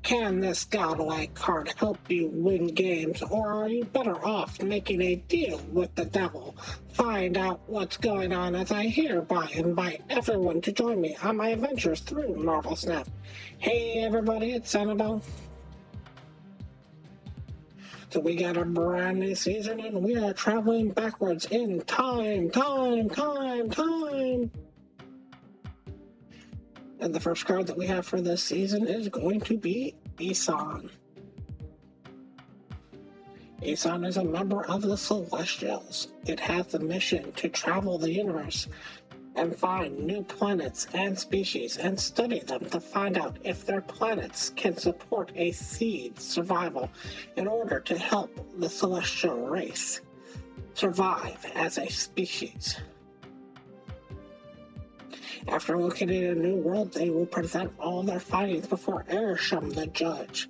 Can this godlike card help you win games, or are you better off making a deal with the devil? Find out what's going on as I hereby invite everyone to join me on my adventures through Marvel Snap. Hey everybody, it's Annabelle. So we got a brand new season and we are traveling backwards in time. And the first card that we have for this season is going to be Eson. Eson is a member of the Celestials. It has the mission to travel the universe and find new planets and species and study them to find out if their planets can support a seed survival in order to help the celestial race survive as a species. After locating a new world, they will present all their findings before Arishem the Judge.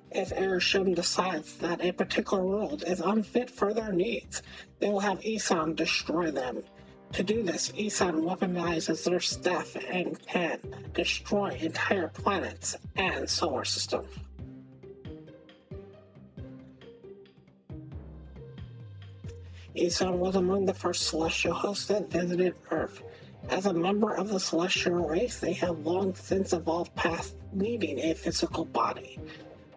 If Arishem decides that a particular world is unfit for their needs, they will have Eson destroy them. To do this, Eson weaponizes their staff and can destroy entire planets and solar systems. Eson was among the first celestial hosts that visited Earth. As a member of the celestial race, they have long since evolved past needing a physical body.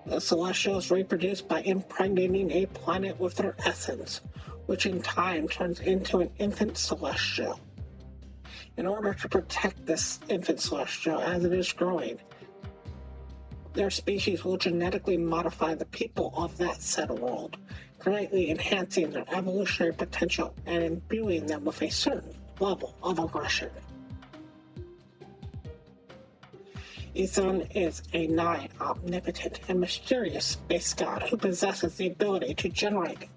The celestials reproduce by impregnating a planet with their essence, which in time turns into an infant celestial. In order to protect this infant celestial as it is growing, their species will genetically modify the people of that said world, greatly enhancing their evolutionary potential and imbuing them with a certain level of aggression. Eson is a nigh omnipotent and mysterious space god who possesses the ability to generate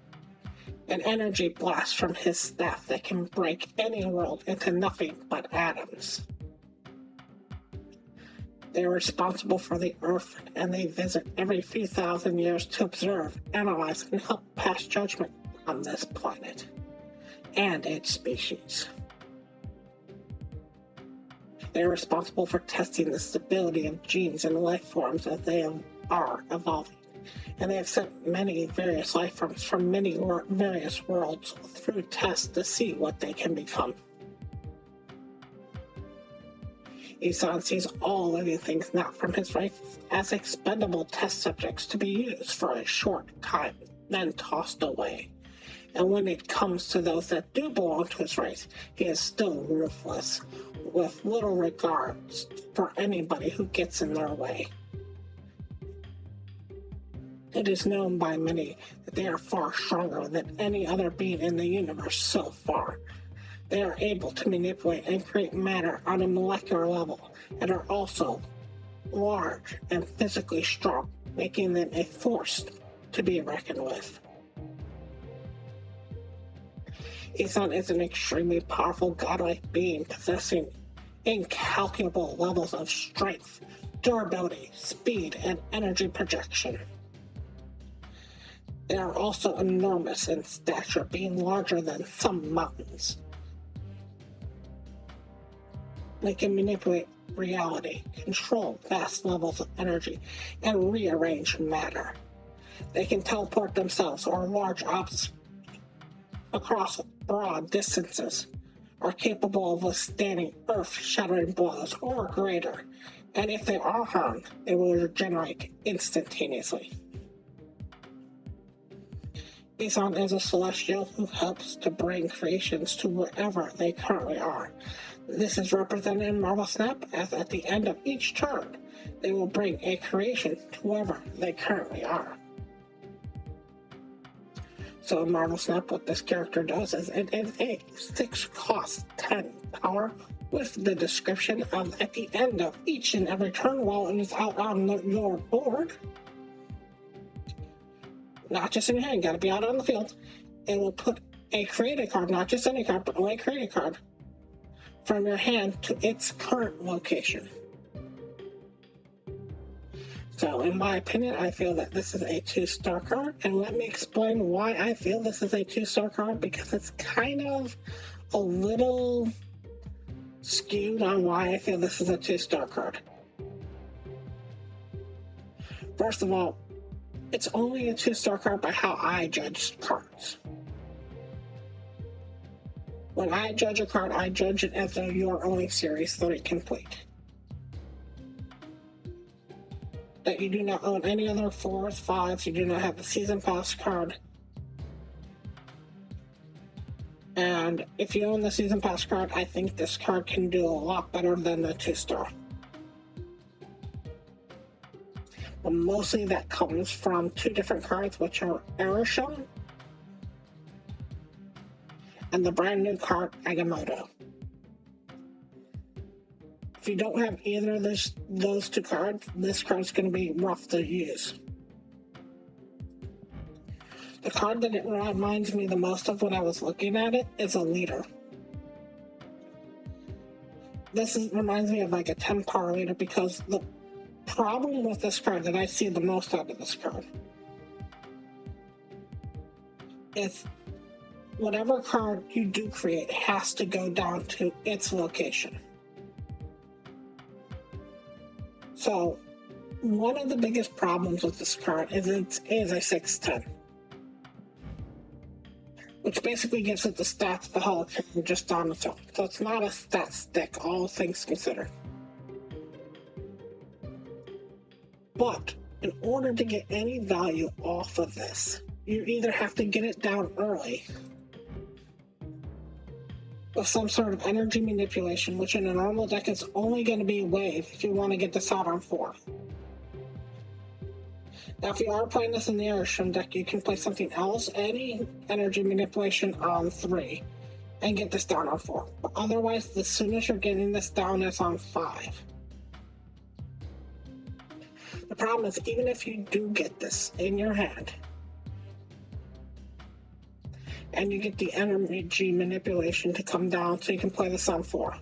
an energy blast from his staff that can break any world into nothing but atoms. They are responsible for the Earth, and they visit every few thousand years to observe, analyze, and help pass judgment on this planet and its species. They are responsible for testing the stability of genes and life forms as they are evolving, and they have sent many various life forms from many various worlds through tests to see what they can become. Eson sees all living things not from his race as expendable test subjects to be used for a short time, then tossed away. And when it comes to those that do belong to his race, he is still ruthless, with little regards for anybody who gets in their way. It is known by many that they are far stronger than any other being in the universe so far. They are able to manipulate and create matter on a molecular level, and are also large and physically strong, making them a force to be reckoned with. Eson is an extremely powerful godlike being possessing incalculable levels of strength, durability, speed, and energy projection. They are also enormous in stature, being larger than some mountains. They can manipulate reality, control vast levels of energy, and rearrange matter. They can teleport themselves or large objects across broad distances, are capable of withstanding earth-shattering blows or greater, and if they are harmed, they will regenerate instantaneously. Eson is a celestial who helps to bring creations to wherever they currently are. This is represented in Marvel Snap as at the end of each turn, they will bring a creation to wherever they currently are. So in Marvel Snap, what this character does is it is a 6-cost 10 power with the description of at the end of each and every turn while it is out on your board, not just in your hand, gotta be out on the field, it will put a created card, not just any card, but only a created card, from your hand to its current location. So, in my opinion, I feel that this is a 2-star card, and let me explain why I feel this is a 2-star card, because it's kind of a little skewed on why I feel this is a 2-star card. First of all, it's only a 2-star card by how I judge cards. When I judge a card, I judge it as though you are only Series 3 complete. That you do not own any other 4s, 5s, you do not have the Season Pass card. And if you own the Season Pass card, I think this card can do a lot better than the 2-star. But mostly that comes from 2 different cards, which are Arishem and the brand new card Agamotto. If you don't have either of those 2 cards, this card's going to be rough to use. The card that it reminds me the most of when I was looking at it is a leader. Reminds me of like a 10 power leader, because the problem with this card that I see the most out of this card is whatever card you do create has to go down to its location. So, one of the biggest problems with this card is it is a 6/10, which basically gives it the stats the whole card just on its own. So it's not a stat stick, all things considered. But in order to get any value off of this, you either have to get it down early with some sort of energy manipulation, which in a normal deck is only going to be a wave if you want to get this out on 4. Now, if you are playing this in the Arishem deck, you can play something else, any energy manipulation on 3, and get this down on 4. But otherwise, the soonest you're getting this down is on 5. The problem is, even if you do get this in your hand, and you get the energy manipulation to come down so you can play this on 4,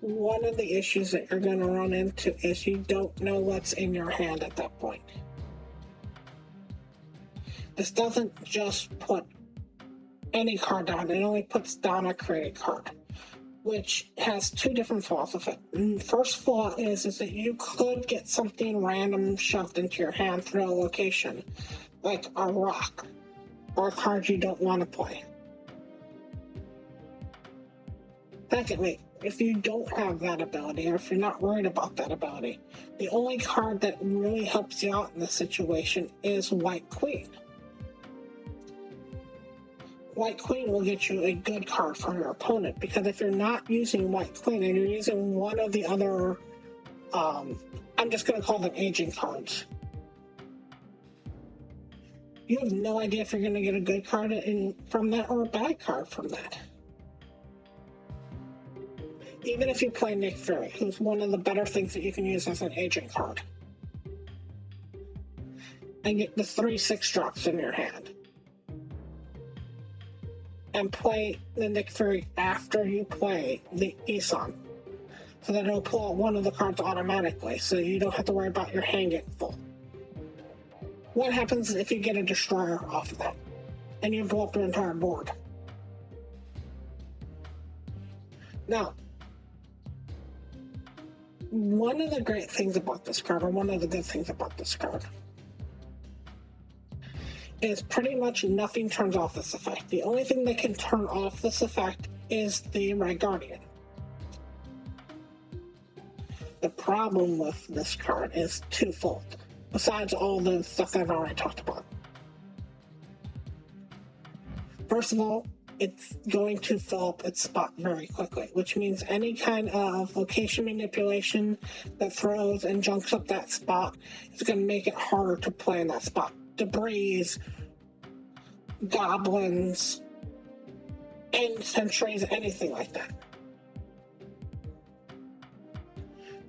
one of the issues that you're going to run into is you don't know what's in your hand at that point. This doesn't just put any card down, it only puts down a created card, which has 2 different flaws with it. The first flaw is that you could get something random shoved into your hand through a location, like a rock, or a card you don't want to play. Secondly, if you don't have that ability, or if you're not worried about that ability, the only card that really helps you out in this situation is White Queen. White Queen will get you a good card from your opponent, because if you're not using White Queen and you're using one of the other, I'm just going to call them aging cards, you have no idea if you're going to get a good card from that or a bad card from that. Even if you play Nick Fury, who's one of the better things that you can use as an aging card, and get the 3/6 drops in your hand, and play the Nick Fury after you play the Eson, so that it'll pull out one of the cards automatically, so you don't have to worry about your hand getting full. What happens if you get a Destroyer off of that, and you blow up your entire board? Now, one of the great things about this card, or one of the good things about this card, is pretty much nothing turns off this effect. The only thing that can turn off this effect is the Red Guardian. The problem with this card is twofold, besides all the stuff I've already talked about. First of all, it's going to fill up its spot very quickly, which means any kind of location manipulation that throws and junks up that spot is going to make it harder to play in that spot. Debris, goblins, end sentries, anything like that.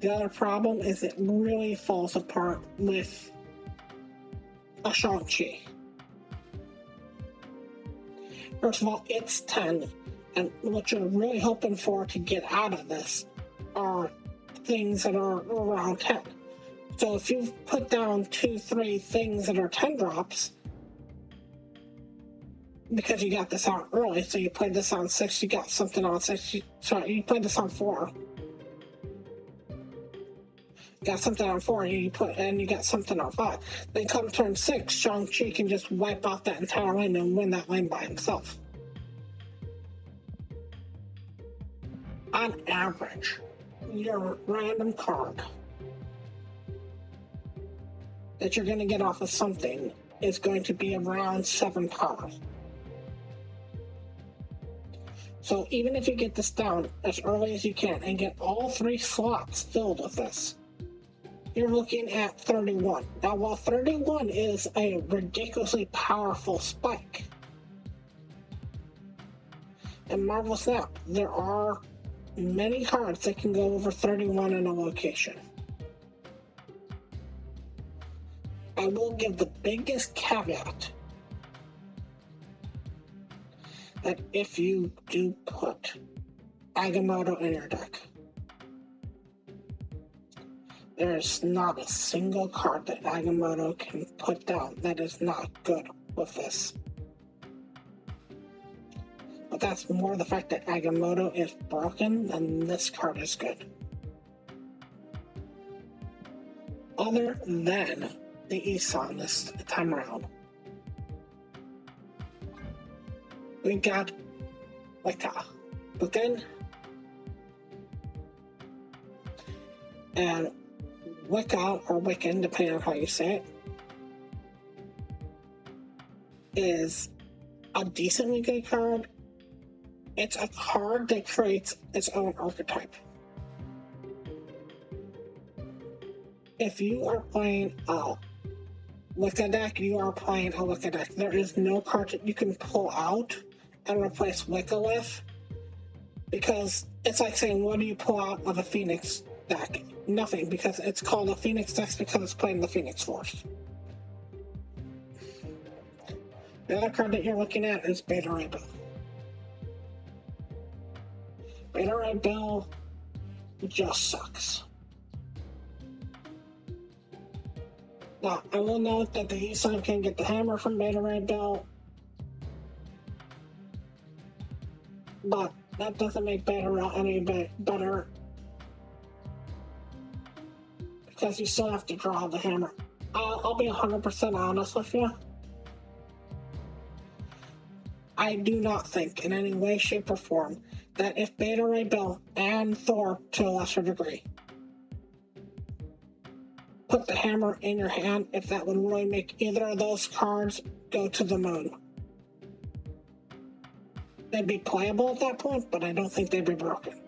The other problem is it really falls apart with a Shang-Chi. First of all, it's 10, and what you're really hoping for to get out of this are things that are around 10. So if you put down 2, 3 things that are 10 drops, because you got this out early, so you played this on 6, you got something on 6, you played this on 4. got something on 4, and you got something on 5. Then come turn 6, Shang-Chi can just wipe off that entire lane and win that lane by himself. On average, your random card that you're going to get off of something is going to be around 7 cards. So even if you get this down as early as you can and get all 3 slots filled with this, you're looking at 31. Now, while 31 is a ridiculously powerful spike, and marvelous that, there are many cards that can go over 31 in a location. I will give the biggest caveat that if you do put Agamotto in your deck, there is not a single card that Agamotto can put down that is not good with this. But that's more the fact that Agamotto is broken than this card is good. Other than the Eson this time around, we got Wicca, Wiccan, and Wicca, or Wiccan, depending on how you say it, is a decently good card. It's a card that creates its own archetype. If you are playing a Wicca deck, you are playing a Wicca deck. There is no card that you can pull out and replace Wicca with, because it's like saying, what do you pull out of a Phoenix deck? Nothing, because it's called a Phoenix deck because it's playing the Phoenix Force. The other card that you're looking at is Beta Ray Bill. Beta Ray Bill just sucks. Now, I will note that the Eson can get the hammer from Beta Ray Bill, but that doesn't make Beta Ray any better, because you still have to draw the hammer. I'll be 100% honest with you. I do not think in any way, shape, or form that if Beta Ray Bill and Thor, to a lesser degree, put the hammer in your hand, if that would really make either of those cards go to the moon. They'd be playable at that point, but I don't think they'd be broken.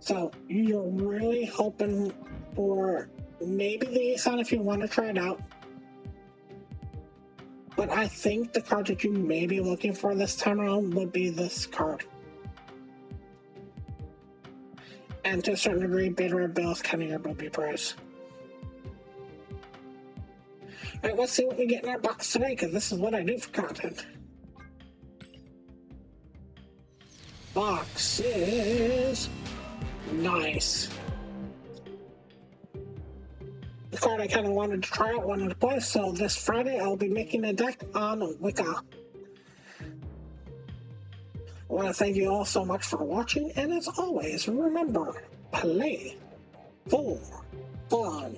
So you're really hoping for maybe the Eson if you want to try it out. But I think the card that you may be looking for this time around would be this card. And to a certain degree, Beta Ray Bill is kind of your booby prize. Alright, let's see what we get in our box today, because this is what I do for content. Box is nice. The card I kind of wanted to try out, wanted to play, so this Friday I'll be making a deck on Wicca. I want to thank you all so much for watching, and as always, remember, play for fun.